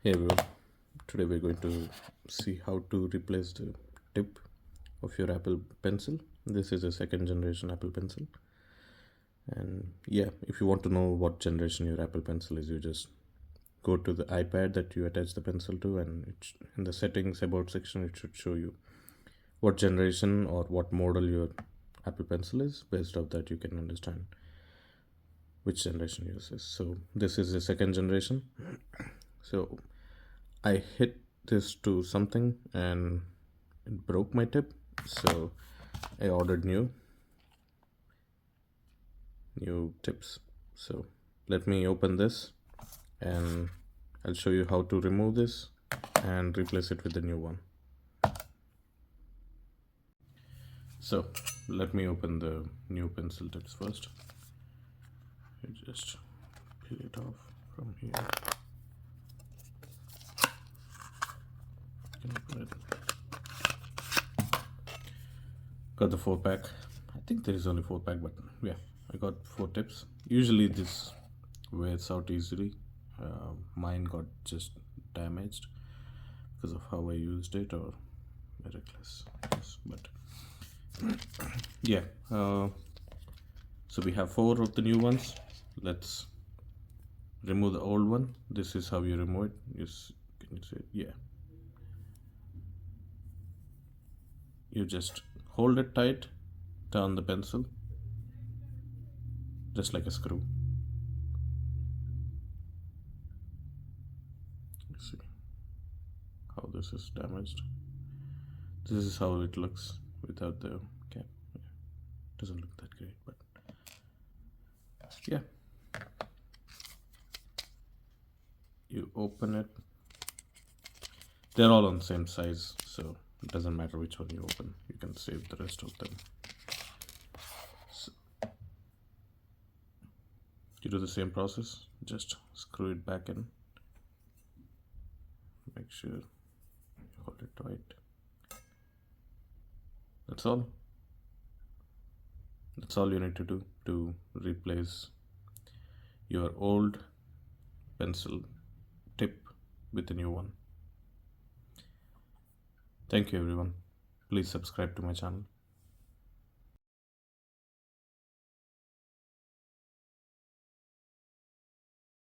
Hey everyone, today we're going to see how to replace the tip of your Apple Pencil. This is a second generation Apple Pencil. And yeah, if you want to know what generation your Apple Pencil is, you just go to the iPad that you attach the pencil to, and in the settings about section, it should show you what generation or what model your Apple Pencil is. Based off that, you can understand which generation yours is. So this is the second generation. So I hit this to something and it broke my tip, so I ordered new tips. So let me open this and I'll show you how to remove this and replace it with the new one. So let me open the new pencil tips first. You just peel it off from here. You can open it. Got the 4-pack. I think there is only 4-pack, but yeah, I got 4 tips. Usually this wears out easily. Mine got just damaged because of how I used it, or reckless. Yes, but yeah. So we have 4 of the new ones. Let's remove the old one. This is how you remove it. Yes, can you see it? Yeah. You just hold it tight, turn the pencil, just like a screw. See how this is damaged. This is how it looks without the cap. Yeah. Doesn't look that great, but yeah. You open it. They're all on the same size, so it doesn't matter which one you open. You can save the rest of them. So you do the same process. Just screw it back in. Make sure you hold it tight. That's all. That's all you need to do to replace your old pencil tip with a new one. Thank you everyone. Please subscribe to my channel.